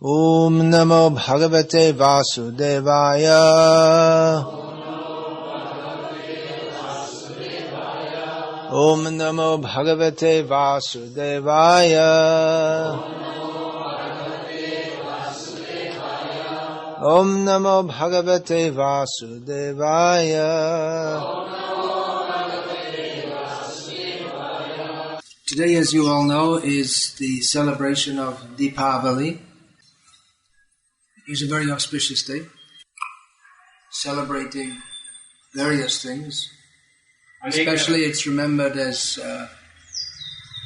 Om Namo Bhagavate Vasudevaya. Om Namo Bhagavate Vasudevaya. Om Namo Bhagavate Vasudevaya. Today, as you all know, is the celebration of Deepavali. It's a very auspicious day, celebrating various things. Especially it's remembered as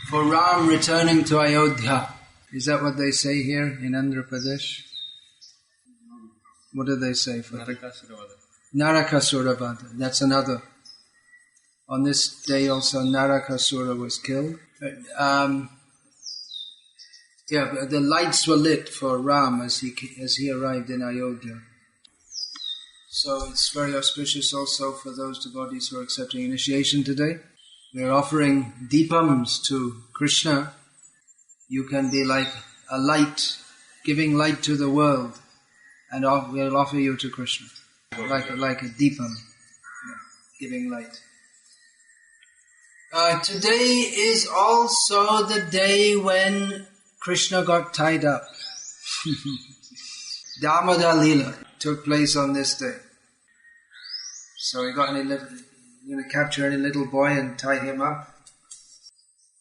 for Ram returning to Ayodhya. Is that what they say here in Andhra Pradesh? What do they say for Narakasuravada? That's another. On this day also Narakasura was killed. The lights were lit for Ram as he arrived in Ayodhya. So it's very auspicious also for those devotees who are accepting initiation today. We are offering deepams to Krishna. You can be like a light, giving light to the world, and we'll offer you to Krishna, like a deepam, giving light. Today is also the day when Krishna got tied up. Damodar Leela took place on this day. So you're going to capture any little boy and tie him up.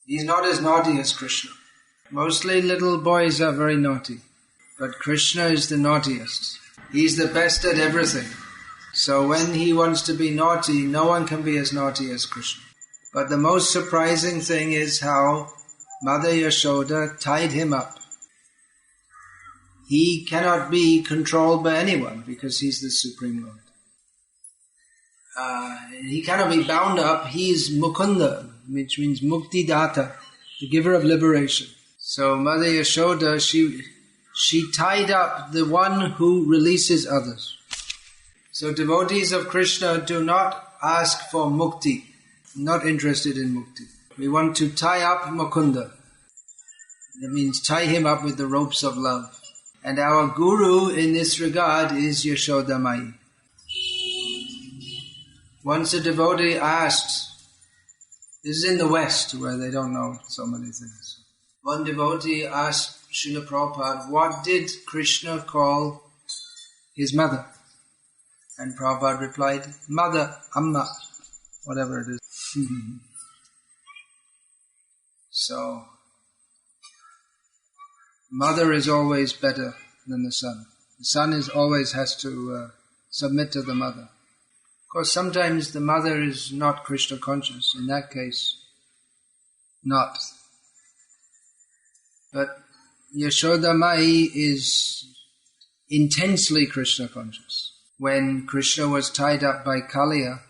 He's not as naughty as Krishna. Mostly little boys are very naughty. But Krishna is the naughtiest. He's the best at everything. So when he wants to be naughty, no one can be as naughty as Krishna. But the most surprising thing is how Mother Yashoda tied him up. He cannot be controlled by anyone because he's the Supreme Lord. He cannot be bound up. He is Mukunda, which means Mukti Data, the giver of liberation. So Mother Yashoda, she tied up the one who releases others. So devotees of Krishna do not ask for mukti, not interested in mukti. We want to tie up Mukunda. That means tie him up with the ropes of love. And our guru in this regard is Yashoda Mai. Once a devotee asked, this is in the West where they don't know so many things. One devotee asked Srila Prabhupada, what did Krishna call his mother? And Prabhupada replied, Mother, Amma, whatever it is. So, mother is always better than the son. The son always has to submit to the mother. Of course, sometimes the mother is not Krishna conscious. In that case, not. But Yashoda Mai is intensely Krishna conscious. When Krishna was tied up by Kaliya,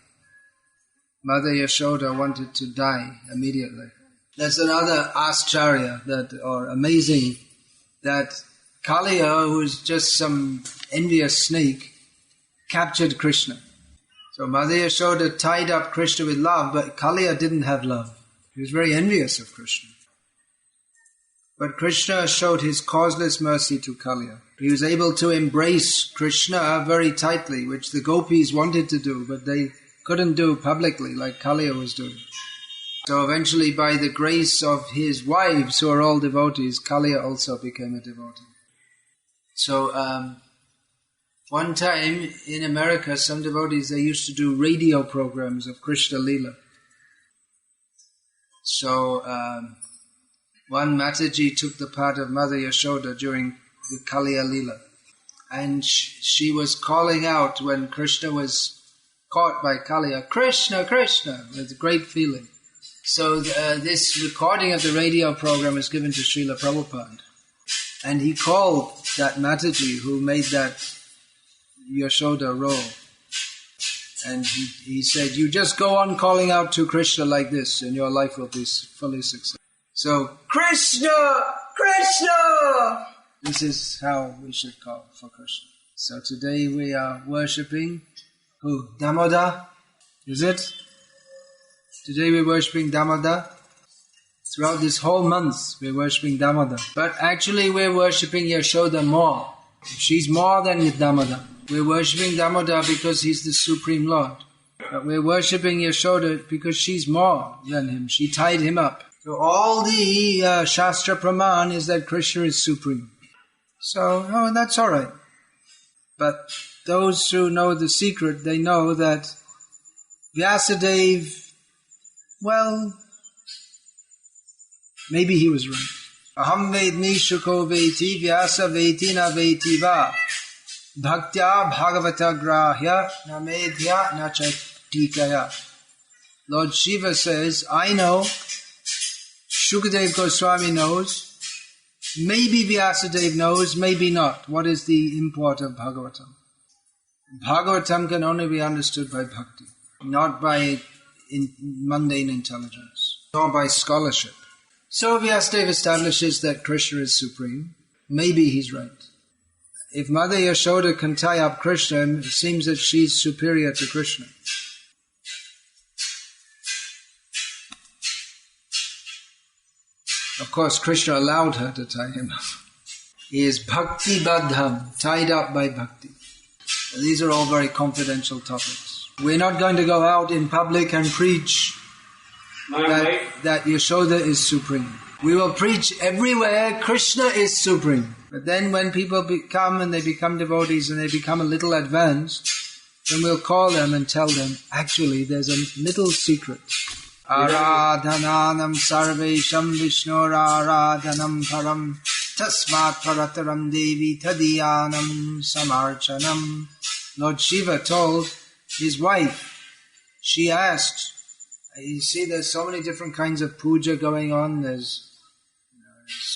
Mother Yashoda wanted to die immediately. That's another ascharya, or amazing, that Kaliya, who is just some envious snake, captured Krishna. So Mother Yashoda tied up Krishna with love, but Kaliya didn't have love. He was very envious of Krishna. But Krishna showed his causeless mercy to Kaliya. He was able to embrace Krishna very tightly, which the gopis wanted to do, but they couldn't do publicly like Kaliya was doing. So eventually, by the grace of his wives, who are all devotees, Kaliya also became a devotee. So one time in America, some devotees, they used to do radio programs of Krishna Leela. So one Mataji took the part of Mother Yashoda during the Kaliya Leela. And she was calling out when Krishna was caught by Kaliya, Krishna, Krishna, with great feeling. So this recording of the radio program was given to Srila Prabhupada. And he called that Mataji who made that Yashoda role. And he said, you just go on calling out to Krishna like this and your life will be fully successful. So, Krishna! Krishna! This is how we should call for Krishna. So today we are worshipping who? Damodar? Is it? Today we're worshipping Damodar. Throughout this whole month, we're worshipping Damodar. But actually, we're worshipping Yashoda more. She's more than Damodar. We're worshipping Damodar because he's the Supreme Lord. But we're worshipping Yashoda because she's more than him. She tied him up. So all the Shastra Praman is that Krishna is supreme. So, that's all right. But those who know the secret, they know that Vyasadeva, well, maybe he was right. Aham vedmi shuko veti vyasa veti na veti va bhaktya bhagavata grahya na medhya na chatikaya. Lord Shiva says, I know, Shukadeva Goswami knows, maybe Vyasadeva knows, maybe not. What is the import of Bhagavatam? Bhagavatam can only be understood by bhakti, not by mundane intelligence, nor by scholarship. So Vyasadeva establishes that Krishna is supreme. Maybe he's right. If Mother Yashoda can tie up Krishna, it seems that she's superior to Krishna. Of course, Krishna allowed her to tie him up. He is bhakti badham, tied up by bhakti. These are all very confidential topics. We're not going to go out in public and preach that Yashoda is supreme. We will preach everywhere Krishna is supreme. But then when people become devotees and they become a little advanced, then we'll call them and tell them, actually there's a little secret. Aradhananam sarvesham vishnor aradhanam param tasmat parataram devi tadiyanam samarchanam. Lord Shiva told his wife, she asked, you see there's so many different kinds of puja going on, there's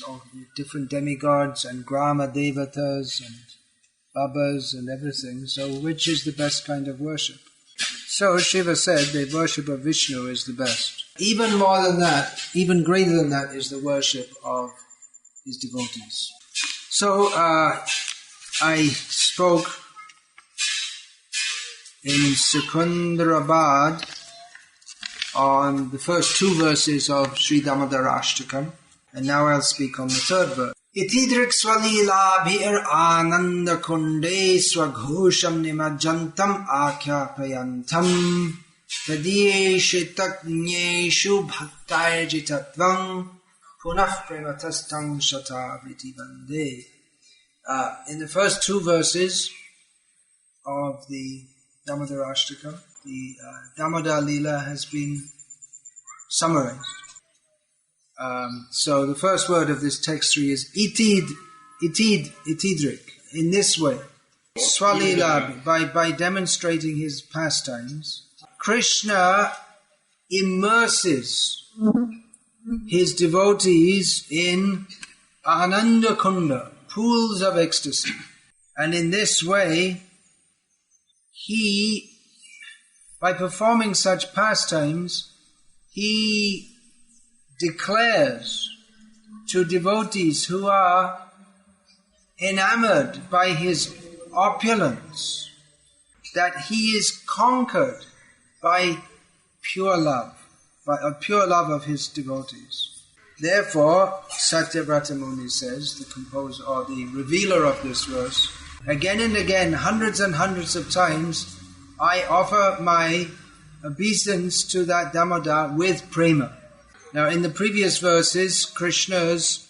all different demigods and grama devatas and babas and everything, so which is the best kind of worship? So Shiva said the worship of Vishnu is the best. Even more than that, even greater than that is the worship of his devotees. So I spoke in Secunderabad on the first two verses of Sri Damodarastakam, and now I'll speak on the third verse. Itidrik swalilabhir ananda kunde swaghosham nimajjantam akhyapayantam tadiyeshe tatnyeshu bhaktairjitatvam punah prematastam shatavriti vande. In the first two verses of the Damodarastakam, the Damodar Leela has been summarized. So the first word of this text 3 is itidrik, in this way. Swalila, by demonstrating his pastimes, Krishna immerses his devotees in Ananda Kunda, pools of ecstasy. And in this way, he, by performing such pastimes, he declares to devotees who are enamored by his opulence that he is conquered by pure love, by a pure love of his devotees. Therefore, Satyavrata Muni says, the composer or the revealer of this verse, again and again, hundreds and hundreds of times, I offer my obeisance to that Damodar with prema. Now, in the previous verses, Krishna's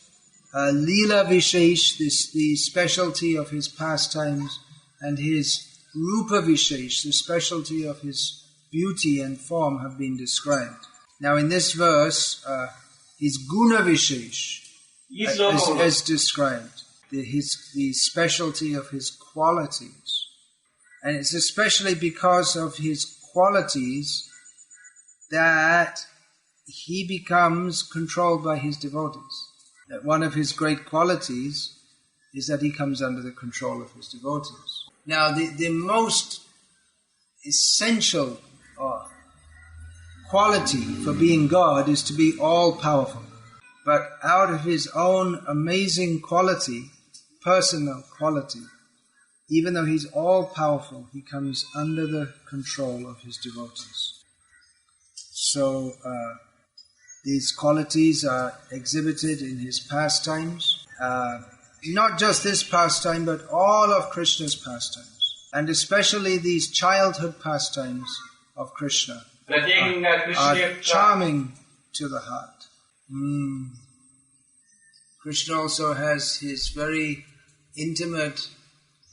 Leela Vishesh, the specialty of his pastimes, and his Rupa Vishesh, the specialty of his beauty and form, have been described. Now, in this verse, his Guna Vishesh is described, the specialty of his qualities. And it's especially because of his qualities that he becomes controlled by his devotees. That one of his great qualities is that he comes under the control of his devotees. Now, the most essential quality for being God is to be all-powerful. But out of his own amazing quality, personal quality, even though he's all-powerful, he comes under the control of his devotees. So, These qualities are exhibited in his pastimes. Not just this pastime, but all of Krishna's pastimes. And especially these childhood pastimes of Krishna are charming to the heart. Krishna also has his very intimate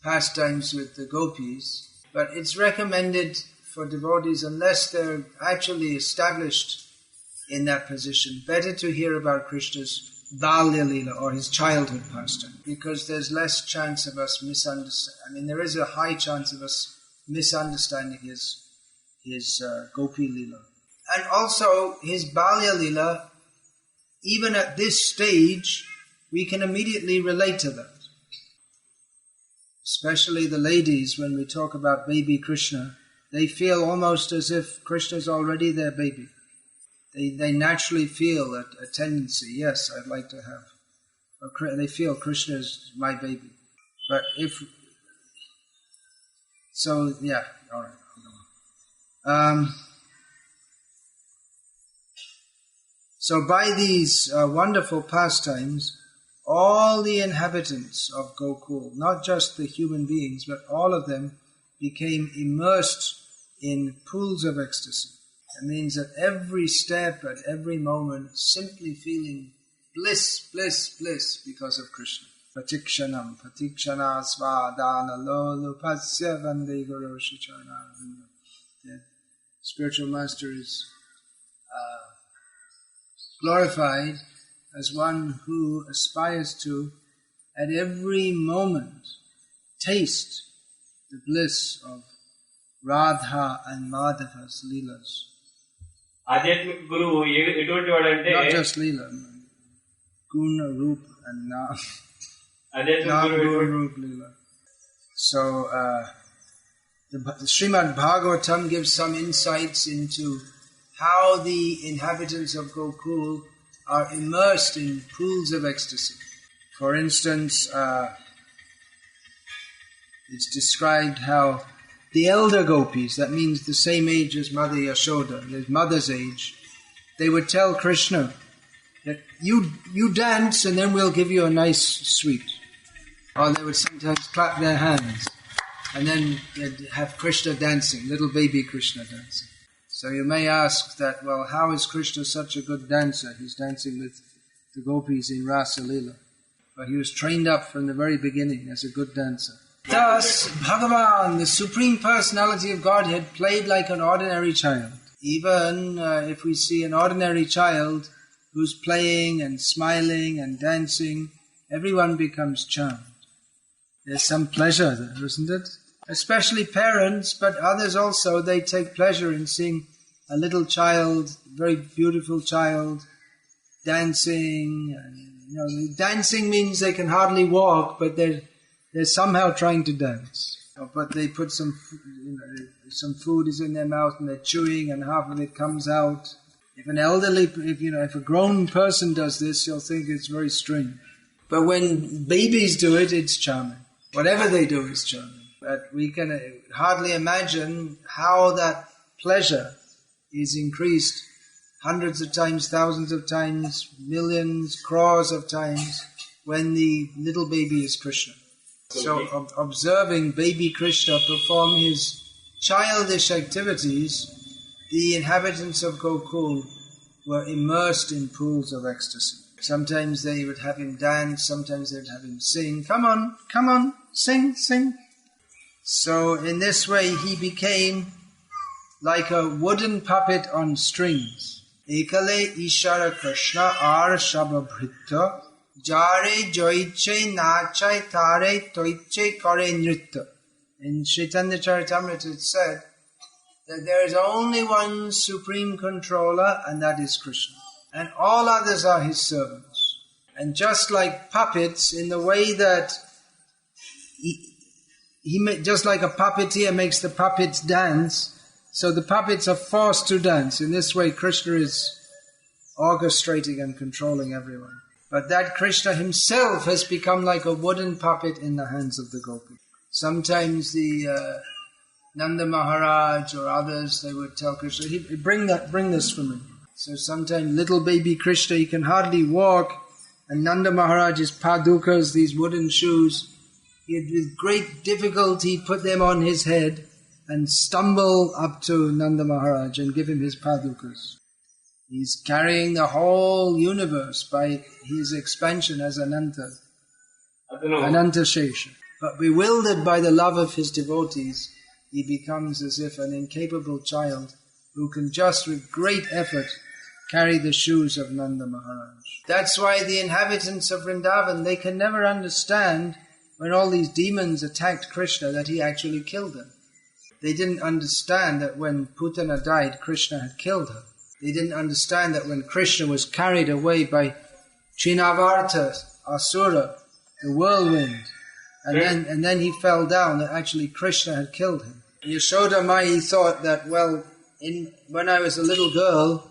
pastimes with the gopis, but it's recommended for devotees, unless they're actually established in that position, better to hear about Krishna's Balya Leela, or his childhood pastime, because there's less chance of us misunderstanding. There is a high chance of us misunderstanding his Gopi Leela. And also his Balya Leela, even at this stage, we can immediately relate to that. Especially the ladies, when we talk about baby Krishna, they feel almost as if Krishna's already their baby. They naturally feel a tendency, yes, I'd like to have. They feel Krishna is my baby. But all right. So by these wonderful pastimes, all the inhabitants of Gokul, not just the human beings, but all of them became immersed in pools of ecstasy. It means at every step, at every moment, simply feeling bliss, bliss, bliss because of Krishna. Patikshanam, patikshana svadana lolupasya vande guru shichana. The spiritual master is glorified as one who aspires to, at every moment, taste the bliss of Radha and Madhava's Leelas. ఆధ్యాత్మిక గురువు ఎటువంటి వాడంటే not just Leela, Guna, Roop and Naam. Roop, Leela. So the Srimad Bhagavatam gives some insights into how the inhabitants of Gokul are immersed in pools of ecstasy. For instance, it's described how the elder gopis, that means the same age as Mother Yashoda, his mother's age, they would tell Krishna that you dance and then we'll give you a nice sweet. Or they would sometimes clap their hands and then they'd have Krishna dancing, little baby Krishna dancing. So you may ask that, well, how is Krishna such a good dancer? He's dancing with the gopis in Rasa Leela. But he was trained up from the very beginning as a good dancer. Thus, Bhagavan, the Supreme Personality of Godhead, played like an ordinary child. Even if we see an ordinary child who's playing and smiling and dancing, everyone becomes charmed. There's some pleasure there, isn't it? Especially parents, but others also, they take pleasure in seeing a little child, very beautiful child, dancing. Dancing means they can hardly walk, but they're somehow trying to dance. But they put some food is in their mouth and they're chewing and half of it comes out. If a grown person does this, you'll think it's very strange. But when babies do it, it's charming. Whatever they do is charming. But we can hardly imagine how that pleasure is increased hundreds of times, thousands of times, millions, crores of times when the little baby is Krishna. So observing baby Krishna perform his childish activities, the inhabitants of Gokul were immersed in pools of ecstasy. Sometimes they would have him dance, sometimes they would have him sing. Come on, sing, sing. So in this way he became like a wooden puppet on strings. Ekale Ishara Krishna ar Shababhrita Jare joiche nachai tare toiche kore nritta. In Chaitanya Charitamrita it said that there is only one supreme controller, and that is Krishna. And all others are his servants. And just like puppets, in the way that just like a puppeteer makes the puppets dance, so the puppets are forced to dance. In this way, Krishna is orchestrating and controlling everyone. But that Krishna himself has become like a wooden puppet in the hands of the gopis. Sometimes the Nanda Maharaj or others, they would tell Krishna, bring this for me. So sometimes little baby Krishna, he can hardly walk, and Nanda Maharaj's padukas, these wooden shoes, he had with great difficulty put them on his head and stumble up to Nanda Maharaj and give him his padukas. He's carrying the whole universe by his expansion as Ananta Shesha. But bewildered by the love of his devotees, he becomes as if an incapable child who can just with great effort carry the shoes of Nanda Maharaj. That's why the inhabitants of Vrindavan, they can never understand when all these demons attacked Krishna that he actually killed them. They didn't understand that when Putana died, Krishna had killed her. They didn't understand that when Krishna was carried away by Trinavarta, Asura, the whirlwind, and then he fell down, that actually Krishna had killed him. Yashoda Mai thought that, well, when I was a little girl,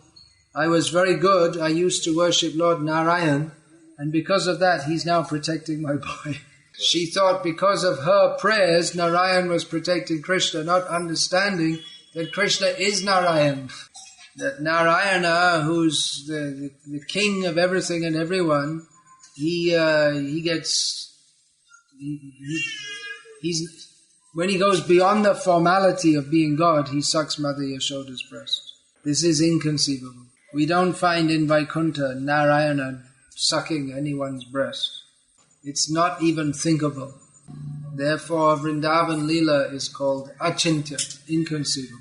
I was very good. I used to worship Lord Narayan, and because of that, he's now protecting my boy. She thought because of her prayers, Narayan was protecting Krishna, not understanding that Krishna is Narayan. That Narayana, who's the king of everything and everyone, when he goes beyond the formality of being God, he sucks Mother Yashoda's breast. This is inconceivable. We don't find in Vaikuntha Narayana sucking anyone's breast. It's not even thinkable. Therefore, Vrindavan Leela is called Achintya, inconceivable.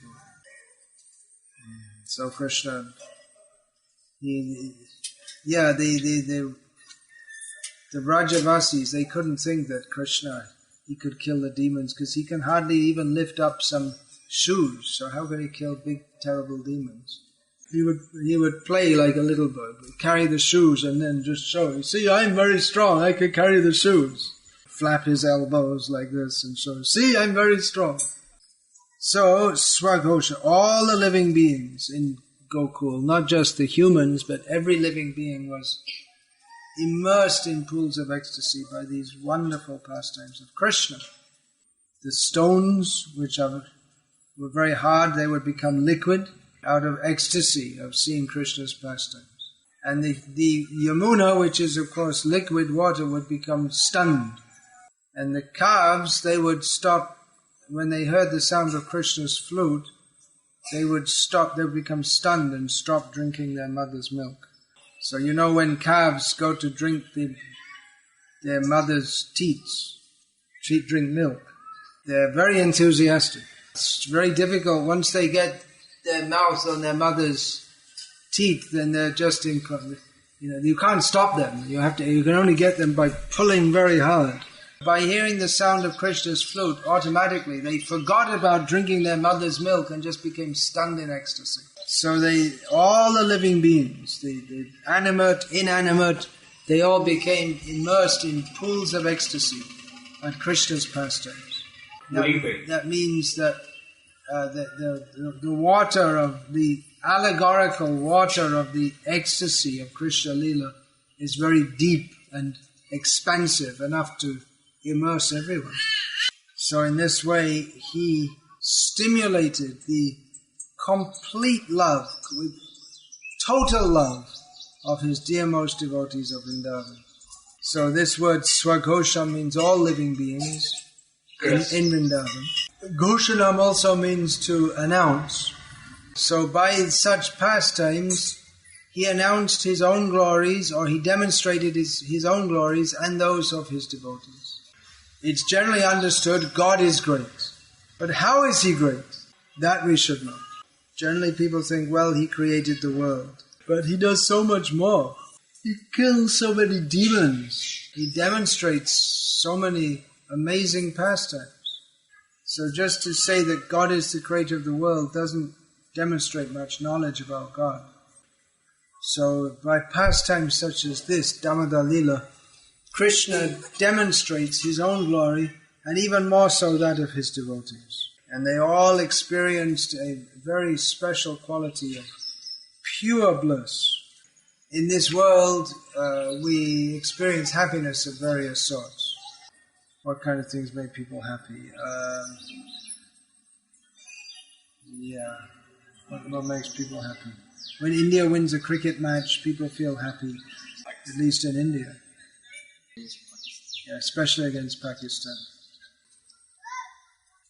So Krishna, the Vrajavasis, they couldn't think that Krishna, he could kill the demons because he can hardly even lift up some shoes. So how could he kill big, terrible demons? He would play like a little boy, carry the shoes and then just show, you see, I'm very strong, I can carry the shoes. Flap his elbows like this and show, see, I'm very strong. So, Swaghosha, all the living beings in Gokul, not just the humans, but every living being was immersed in pools of ecstasy by these wonderful pastimes of Krishna. The stones, which were very hard, they would become liquid out of ecstasy of seeing Krishna's pastimes. And the Yamuna, which is of course liquid water, would become stunned. And the calves, they would stop, when they heard the sound of Krishna's flute, they would become stunned and stop drinking their mother's milk. So you know when calves go to drink their mother's teats, drink milk, they're very enthusiastic. It's very difficult. Once they get their mouth on their mother's teeth, then they're just you can't stop them. You can only get them by pulling very hard. By hearing the sound of Krishna's flute, automatically they forgot about drinking their mother's milk and just became stunned in ecstasy. So all the living beings, the animate, inanimate, they all became immersed in pools of ecstasy at Krishna's pastimes. That means that the water of the allegorical water of the ecstasy of Krishna Leela is very deep and expansive, enough to immerse everyone. So in this way, he stimulated the complete love, with total love of his dearmost devotees of Vrindavan. So this word Swaghosha means all living beings in Vrindavan. Ghoshanam also means to announce. So by such pastimes, he announced his own glories, or he demonstrated his own glories and those of his devotees. It's generally understood God is great. But how is he great? That we should know. Generally people think, well, he created the world. But he does so much more. He kills so many demons. He demonstrates so many amazing pastimes. So just to say that God is the creator of the world doesn't demonstrate much knowledge about God. So by pastimes such as this, Damodar Leela, Krishna demonstrates his own glory, and even more so that of his devotees. And they all experienced a very special quality of pure bliss. In this world, we experience happiness of various sorts. What kind of things make people happy? What makes people happy? When India wins a cricket match, people feel happy, at least in India. Yeah, especially against Pakistan.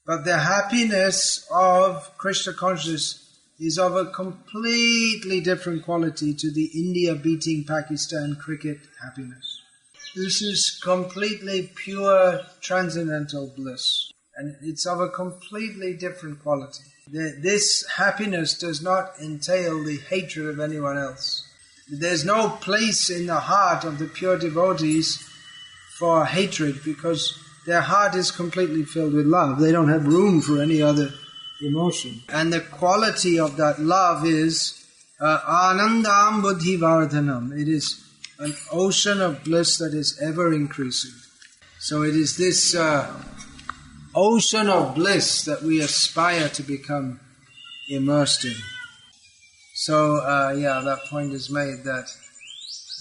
But the happiness of Krishna consciousness is of a completely different quality to the India beating Pakistan cricket happiness. This is completely pure transcendental bliss, and it's of a completely different quality. This happiness does not entail the hatred of anyone else. There's no place in the heart of the pure devotees for hatred, because their heart is completely filled with love. They don't have room for any other emotion. And the quality of that love is anandam buddhi vardhanam. It is an ocean of bliss that is ever increasing. So it is this ocean of bliss that we aspire to become immersed in. So, that point is made that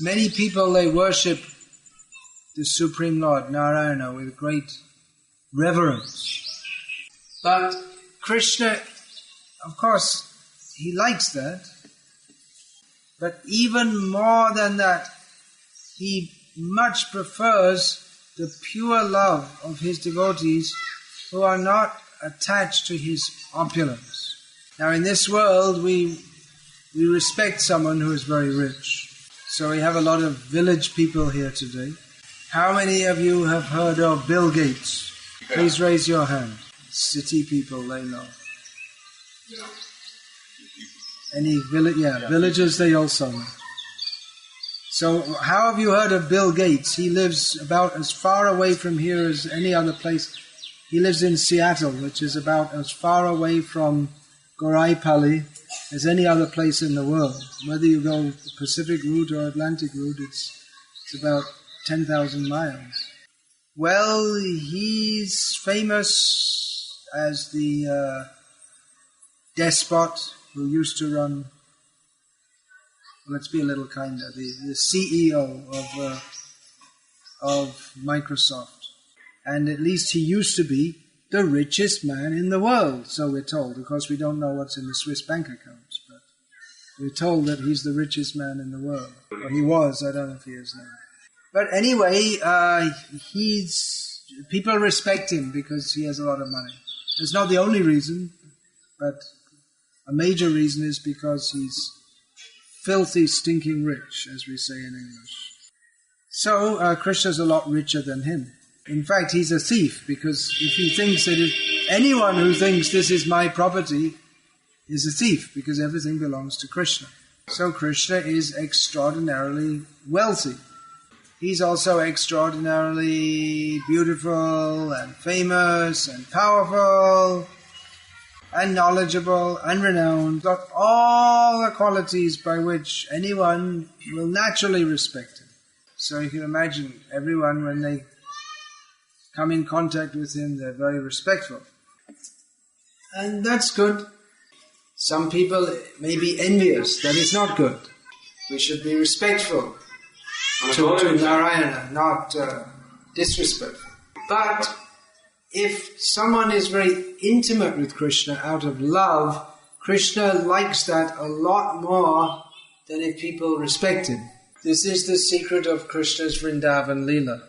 many people, they worship the Supreme Lord, Narayana, with great reverence. But Krishna, of course, he likes that. But even more than that, he much prefers the pure love of his devotees who are not attached to his opulence. Now in this world we respect someone who is very rich. So we have a lot of village people here today. How many of you have heard of Bill Gates? Please raise your hand. City people, they know. Any village? Yeah, villagers, they also know. So how have you heard of Bill Gates? He lives about as far away from here as any other place. He lives in Seattle, which is about as far away from Gauraipalle as any other place in the world. Whether you go Pacific route or Atlantic route, it's about 10,000 miles. Well, he's famous as the despot who used to run, let's be a little kinder, the CEO of Microsoft. And at least he used to be the richest man in the world, so we're told. Of course, we don't know what's in the Swiss bank accounts, but we're told that he's the richest man in the world. Or he was, I don't know if he is now. But anyway, people respect him because he has a lot of money. It's not the only reason, but a major reason is because he's filthy, stinking rich, as we say in English. So Krishna's a lot richer than him. In fact, he's a thief, because if he thinks that anyone who thinks this is my property is a thief, because everything belongs to Krishna. So Krishna is extraordinarily wealthy. He's also extraordinarily beautiful and famous and powerful and knowledgeable and renowned. Got all the qualities by which anyone will naturally respect him. So you can imagine everyone, when they come in contact with him, they're very respectful. And that's good. Some people may be envious. That is not good. We should be respectful to Narayana, not disrespectful. But if someone is very intimate with Krishna out of love, Krishna likes that a lot more than if people respect him. This is the secret of Krishna's Vrindavan Leela,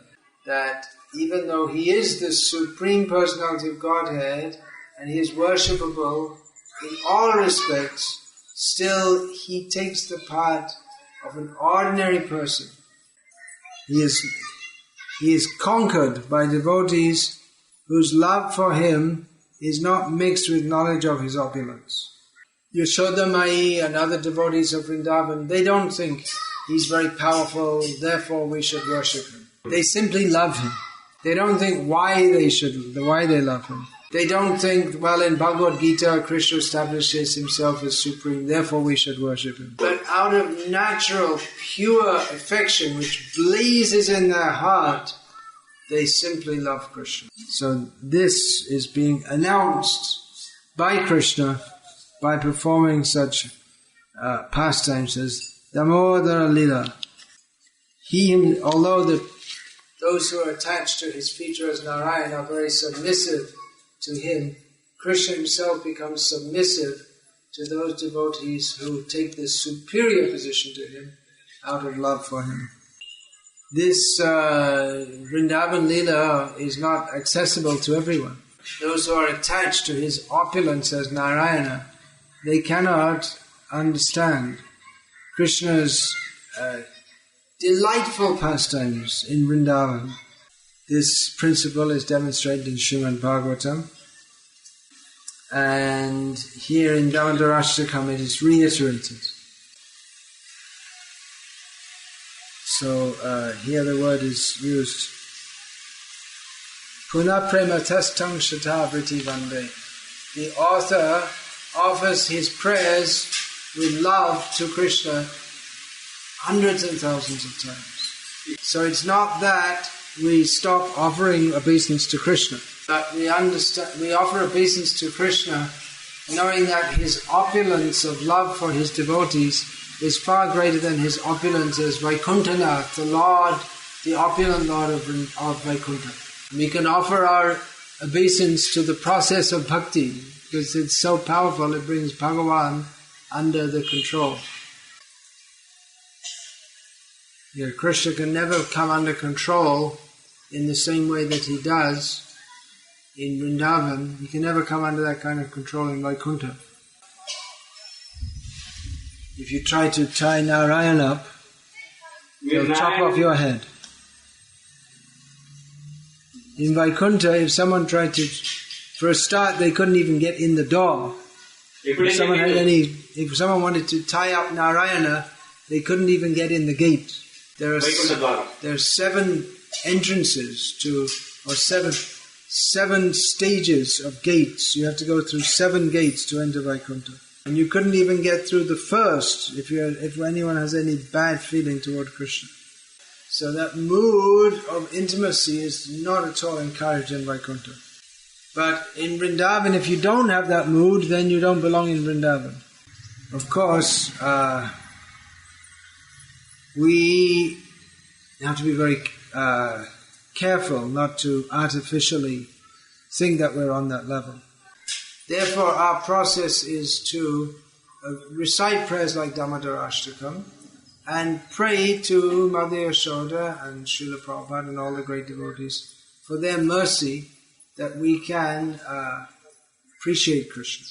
that even though he is the Supreme Personality of Godhead and he is worshipable in all respects, still he takes the part of an ordinary person. He is conquered by devotees whose love for him is not mixed with knowledge of his opulence. Yashoda Mai and other devotees of Vrindavan, they don't think he's very powerful, therefore we should worship him. They simply love him. They don't think why they love him. They don't think, well, in Bhagavad Gita, Krishna establishes himself as supreme, therefore we should worship him. But out of natural, pure affection which blazes in their heart, they simply love Krishna. So this is being announced by Krishna by performing such pastimes as Damodara Lila. Although those who are attached to his feature as Narayana are very submissive to him, Krishna himself becomes submissive to those devotees who take the superior position to him out of love for him. This Vrindavan Leela is not accessible to everyone. Those who are attached to his opulence as Narayana, they cannot understand Krishna's delightful pastimes in Vrindavan. This principle is demonstrated in Srimad Bhagavatam, and here in Damodarastakam it is reiterated. So here the word is used. Puna prema tastang shata vriti vande. The author offers his prayers with love to Krishna hundreds and thousands of times. So it's not that we stop offering obeisance to Krishna, but we offer obeisance to Krishna knowing that his opulence of love for his devotees is far greater than his opulence as Vaikuntanath, the Lord, the opulent Lord of Vaikuntha. We can offer our obeisance to the process of bhakti because it's so powerful, it brings Bhagavan under the control. Yeah, Krishna can never come under control in the same way that he does in Vrindavan. He can never come under that kind of control in Vaikuntha. If you try to tie Narayan up, he'll chop off your head. In Vaikuntha, if someone tried to, for a start, they couldn't even get in the door. If someone wanted to tie up Narayana, they couldn't even get in the gate. There are 7 entrances to, or seven stages of gates. You have to go through 7 gates to enter Vaikuntha. And you couldn't even get through the first if anyone has any bad feeling toward Krishna. So that mood of intimacy is not at all encouraged in Vaikuntha. But in Vrindavan, if you don't have that mood, then you don't belong in Vrindavan. Of course, we have to be very careful not to artificially think that we're on that level. Therefore, our process is to recite prayers like Damodarastakam and pray to Mother Yashoda and Srila Prabhupada and all the great devotees for their mercy that we can appreciate Krishna.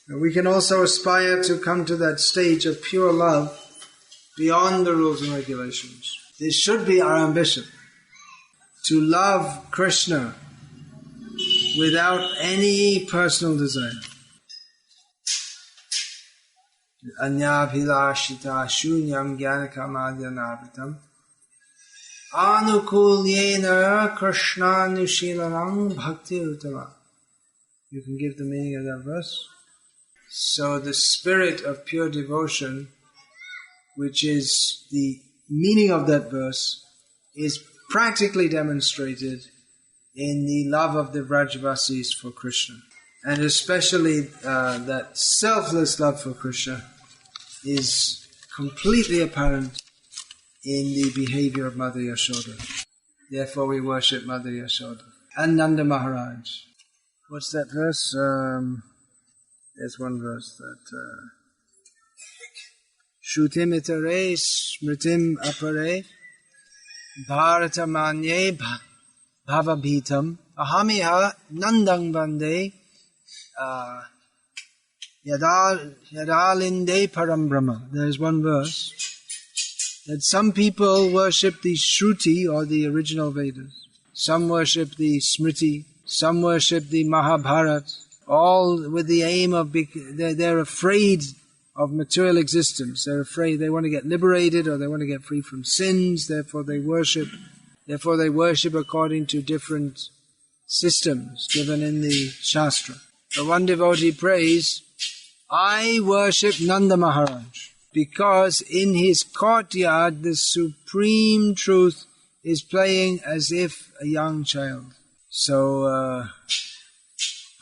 And we can also aspire to come to that stage of pure love beyond the rules and regulations. This should be our ambition, to love Krishna without any personal desire. Anyabhilashita shunyam jnanakamadhyanavitam anukulyena krishnanushilanam bhakti uttama. You can give the meaning of that verse. So the spirit of pure devotion, which is the meaning of that verse, is practically demonstrated in the love of the Vrajavasis for Krishna. And especially that selfless love for Krishna is completely apparent in the behavior of Mother Yashoda. Therefore we worship Mother Yashoda. And Nanda Maharaj. What's that verse? There's one verse that... Shrutim itare smritim apare bharatamanye bhavabhitam ahamiha nandang vande yadalinde param brahma. There is one verse that some people worship the Shruti or the original Vedas. Some worship the Smriti. Some worship the Mahabharata. All with the aim of... They're afraid of material existence. They're afraid they want to get liberated or they want to get free from sins. Therefore they worship according to different systems given in the Shastra. So one devotee prays, I worship Nanda Maharaj because in his courtyard the supreme truth is playing as if a young child. So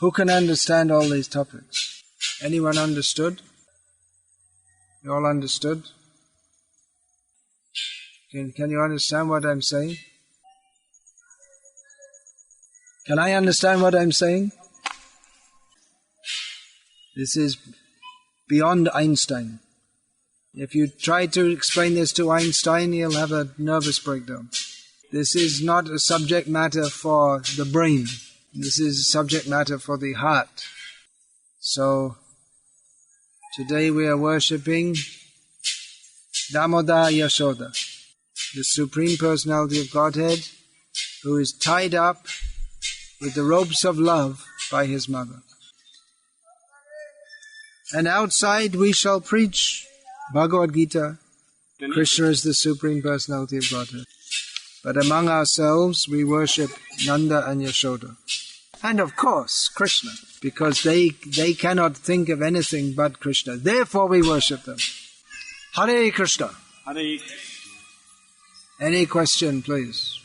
who can understand all these topics? Anyone understood? You all understood? Can you understand what I'm saying? Can I understand what I'm saying? This is beyond Einstein. If you try to explain this to Einstein, he'll have a nervous breakdown. This is not a subject matter for the brain. This is subject matter for the heart. So, today we are worshipping Damodar Yashoda, the Supreme Personality of Godhead, who is tied up with the ropes of love by his mother. And outside we shall preach Bhagavad Gita. Krishna is the Supreme Personality of Godhead. But among ourselves we worship Nanda and Yashoda. And of course Krishna, because they cannot think of anything but Krishna. Therefore we worship them. Hare Krishna. Hare. Any question, please?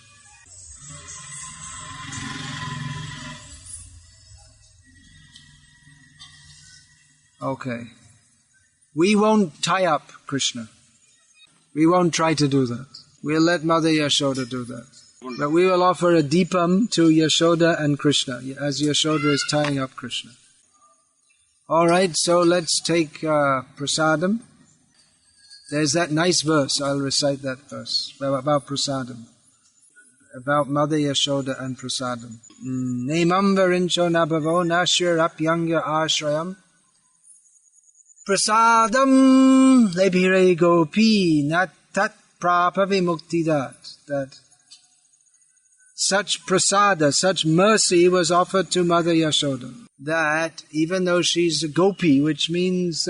Okay. We won't tie up Krishna. We won't try to do that. We'll let Mother Yashoda do that. But we will offer a deepam to Yashoda and Krishna, as Yashoda is tying up Krishna. Alright, so let's take prasadam. There's that nice verse, I'll recite that verse, about prasadam. About Mother Yashoda and prasadam. Nemam varincho nabhavo nashirapyanga ashrayam prasadam lebhire gopi natat prapavimuktidat. That such prasada, such mercy was offered to Mother Yashoda, that even though she's a gopi, which means,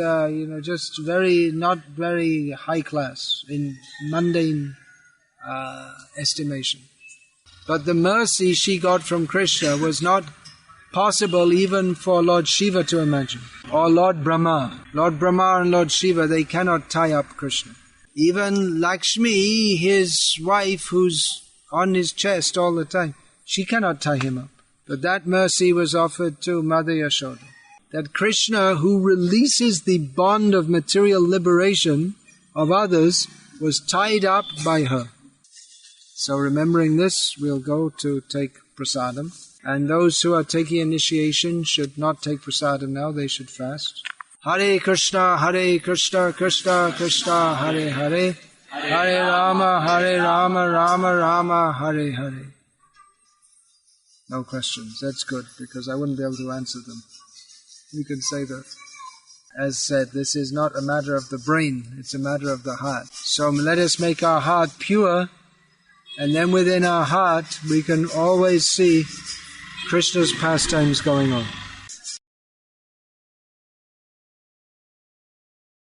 just not very high class in mundane estimation. But the mercy she got from Krishna was not possible even for Lord Shiva to imagine, or Lord Brahma. Lord Brahma and Lord Shiva, they cannot tie up Krishna. Even Lakshmi, his wife, who's on his chest all the time, she cannot tie him up. But that mercy was offered to Mother Yashoda. That Krishna, who releases the bond of material liberation of others, was tied up by her. So remembering this, we'll go to take prasadam. And those who are taking initiation should not take prasadam now, they should fast. Hare Krishna, Krishna Krishna, Hare Hare. Hare Rama, Rama Rama, Hare Hare. No questions. That's good, because I wouldn't be able to answer them. You can say that. As said, this is not a matter of the brain, it's a matter of the heart. So let us make our heart pure, and then within our heart we can always see Krishna's pastimes going on.